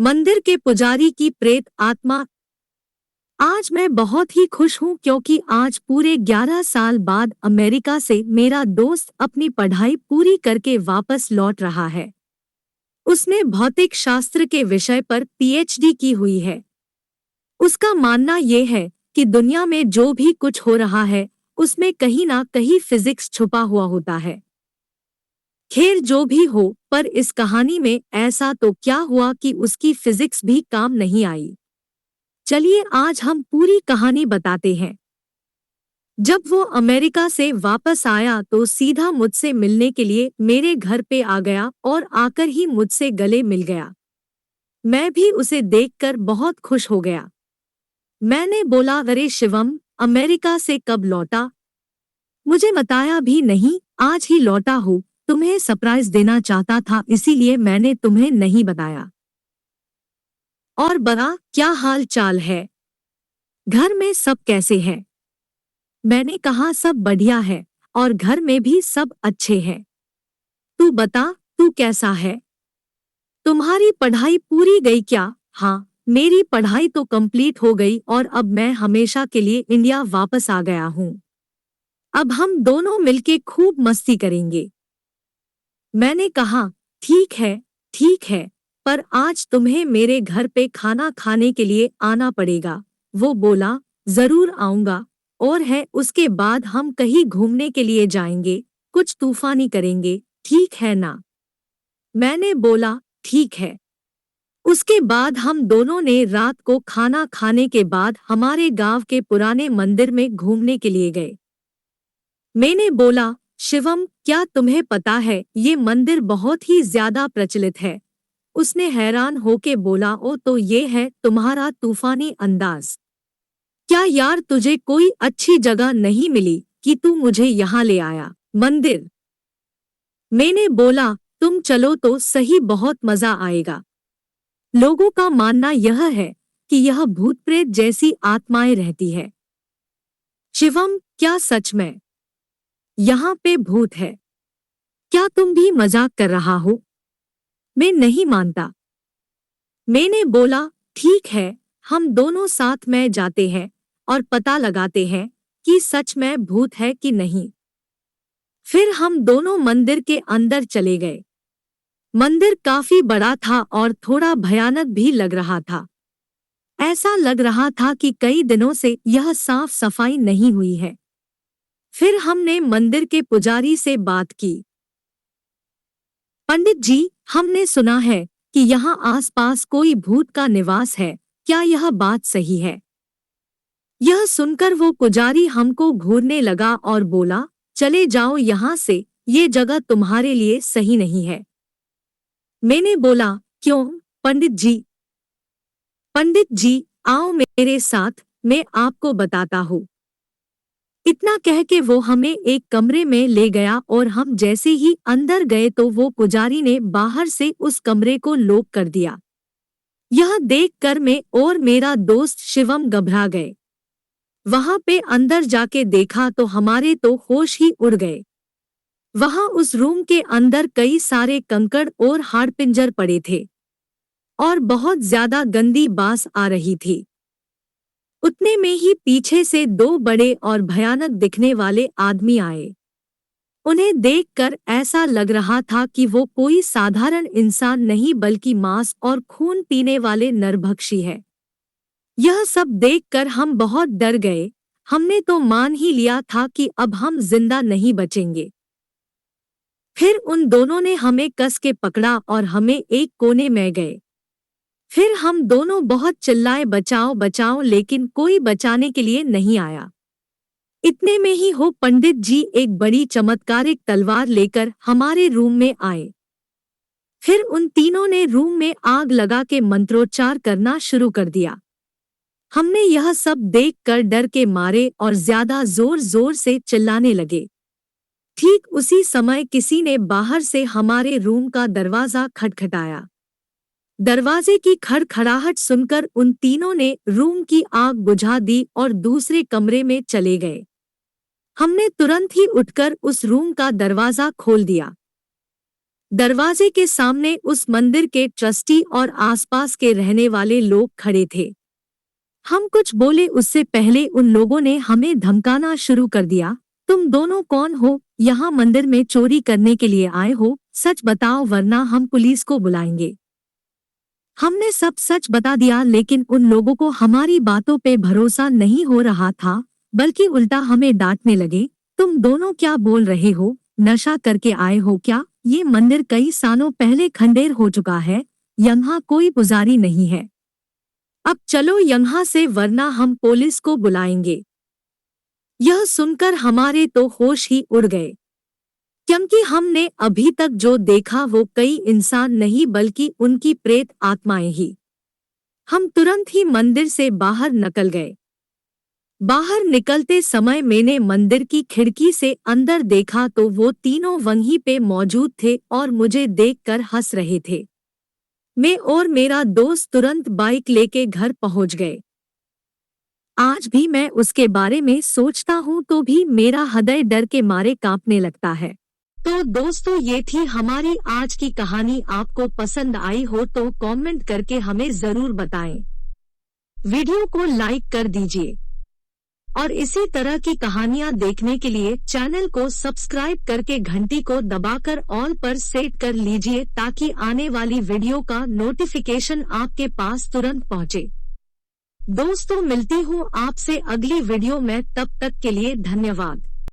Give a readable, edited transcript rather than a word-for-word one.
मंदिर के पुजारी की प्रेत आत्मा। आज मैं बहुत ही खुश हूँ क्योंकि आज पूरे 11 साल बाद अमेरिका से मेरा दोस्त अपनी पढ़ाई पूरी करके वापस लौट रहा है। उसने भौतिक शास्त्र के विषय पर पीएचडी की हुई है। उसका मानना ये है कि दुनिया में जो भी कुछ हो रहा है उसमें कहीं ना कहीं फिजिक्स छुपा हुआ होता है। खैर जो भी हो, पर इस कहानी में ऐसा तो क्या हुआ कि उसकी फिजिक्स भी काम नहीं आई। चलिए आज हम पूरी कहानी बताते हैं। जब वो अमेरिका से वापस आया तो सीधा मुझसे मिलने के लिए मेरे घर पे आ गया और आकर ही मुझसे गले मिल गया। मैं भी उसे देखकर बहुत खुश हो गया। मैंने बोला, अरे शिवम, अमेरिका से कब लौटा? मुझे बताया भी नहीं, आज ही लौटा हूँ। तुम्हें सरप्राइज देना चाहता था इसीलिए मैंने तुम्हें नहीं बताया। और बड़ा क्या हाल चाल है? घर में सब कैसे हैं? मैंने कहा सब बढ़िया है और घर में भी सब अच्छे हैं। तू बता, तू कैसा है? तुम्हारी पढ़ाई पूरी गई क्या? हाँ, मेरी पढ़ाई तो कंप्लीट हो गई और अब मैं हमेशा के लिए इंडिया वापस आ गया हूँ। अब हम दोनों मिलके खूब मस्ती करेंगे। मैंने कहा, ठीक है, पर आज तुम्हें मेरे घर पे खाना खाने के लिए आना पड़ेगा। वो बोला, जरूर आऊंगा। और है उसके बाद हम कहीं घूमने के लिए जाएंगे, कुछ तूफानी करेंगे, ठीक है ना? मैंने बोला, ठीक है। उसके बाद हम दोनों ने रात को खाना खाने के बाद हमारे गांव के पुराने मंदिर में घूमने के लिए गए। मैंने बोला, शिवम, क्या तुम्हें पता है ये मंदिर बहुत ही ज्यादा प्रचलित है? उसने हैरान होके बोला, ओ तो ये है तुम्हारा तूफानी अंदाज। क्या यार तुझे कोई अच्छी जगह नहीं मिली कि तू मुझे यहाँ ले आया? मंदिर? मैंने बोला, तुम चलो तो सही, बहुत मजा आएगा। लोगों का मानना यह है कि यह भूत प्रेत जैसी आत्माएं रहती है। शिवम, क्या सच में यहाँ पे भूत है? क्या तुम भी मजाक कर रहा हो? मैं नहीं मानता। मैंने बोला, ठीक है, हम दोनों साथ में जाते हैं और पता लगाते हैं कि सच में भूत है कि नहीं। फिर हम दोनों मंदिर के अंदर चले गए। मंदिर काफी बड़ा था और थोड़ा भयानक भी लग रहा था। ऐसा लग रहा था कि कई दिनों से यह साफ सफाई नहीं हुई है। फिर हमने मंदिर के पुजारी से बात की। पंडित जी, हमने सुना है कि यहाँ आसपास कोई भूत का निवास है, क्या यह बात सही है? यह सुनकर वो पुजारी हमको घूरने लगा और बोला, चले जाओ यहाँ से, ये जगह तुम्हारे लिए सही नहीं है। मैंने बोला, क्यों पंडित जी? पंडित जी, आओ मेरे साथ, मैं आपको बताता हूँ। इतना कह के वो हमें एक कमरे में ले गया और हम जैसे ही अंदर गए तो वो पुजारी ने बाहर से उस कमरे को लॉक कर दिया। यह देखकर मैं और मेरा दोस्त शिवम घबरा गए। वहां पे अंदर जाके देखा तो हमारे तो होश ही उड़ गए। वहां उस रूम के अंदर कई सारे कंकड़ और हाड़पिंजर पड़े थे और बहुत ज्यादा गंदी बास आ रही थी। उतने में ही पीछे से दो बड़े और भयानक दिखने वाले आदमी आए। उन्हें देखकर ऐसा लग रहा था कि वो कोई साधारण इंसान नहीं बल्कि मांस और खून पीने वाले नरभक्षी है। यह सब देखकर हम बहुत डर गए। हमने तो मान ही लिया था कि अब हम जिंदा नहीं बचेंगे। फिर उन दोनों ने हमें कस के पकड़ा और हमें एक कोने में गए। फिर हम दोनों बहुत चिल्लाए, बचाओ बचाओ, लेकिन कोई बचाने के लिए नहीं आया। इतने में ही हो पंडित जी एक बड़ी चमत्कारिक तलवार लेकर हमारे रूम में आए। फिर उन तीनों ने रूम में आग लगा के मंत्रोच्चार करना शुरू कर दिया। हमने यह सब देखकर डर के मारे और ज्यादा जोर जोर से चिल्लाने लगे। ठीक उसी समय किसी ने बाहर से हमारे रूम का दरवाजा खटखटाया। दरवाजे की खड़खड़ाहट सुनकर उन तीनों ने रूम की आग बुझा दी और दूसरे कमरे में चले गए। हमने तुरंत ही उठकर उस रूम का दरवाजा खोल दिया। दरवाजे के सामने उस मंदिर के ट्रस्टी और आसपास के रहने वाले लोग खड़े थे। हम कुछ बोले उससे पहले उन लोगों ने हमें धमकाना शुरू कर दिया। तुम दोनों कौन हो? यहाँ मंदिर में चोरी करने के लिए आए हो? सच बताओ वरना हम पुलिस को बुलाएंगे। हमने सब सच बता दिया, लेकिन उन लोगों को हमारी बातों पे भरोसा नहीं हो रहा था, बल्कि उल्टा हमें डांटने लगे। तुम दोनों क्या बोल रहे हो? नशा करके आए हो क्या? ये मंदिर कई सालों पहले खंडेर हो चुका है, यहाँ कोई पुजारी नहीं है। अब चलो यहाँ से वरना हम पुलिस को बुलाएंगे। यह सुनकर हमारे तो होश ही उड़ गए, क्योंकि हमने अभी तक जो देखा वो कई इंसान नहीं बल्कि उनकी प्रेत आत्माएं ही। हम तुरंत ही मंदिर से बाहर निकल गए। बाहर निकलते समय मैंने मंदिर की खिड़की से अंदर देखा तो वो तीनों वहीं पे मौजूद थे और मुझे देखकर हंस रहे थे। मैं और मेरा दोस्त तुरंत बाइक लेके घर पहुंच गए। आज भी मैं उसके बारे में सोचता हूँ तो भी मेरा हृदय डर के मारे कांपने लगता है। तो दोस्तों, ये थी हमारी आज की कहानी। आपको पसंद आई हो तो कमेंट करके हमें जरूर बताएं। वीडियो को लाइक कर दीजिए और इसी तरह की कहानियां देखने के लिए चैनल को सब्सक्राइब करके घंटी को दबाकर ऑल पर सेट कर लीजिए, ताकि आने वाली वीडियो का नोटिफिकेशन आपके पास तुरंत पहुंचे। दोस्तों, मिलती हूँ आपसे अगली वीडियो में, तब तक के लिए धन्यवाद।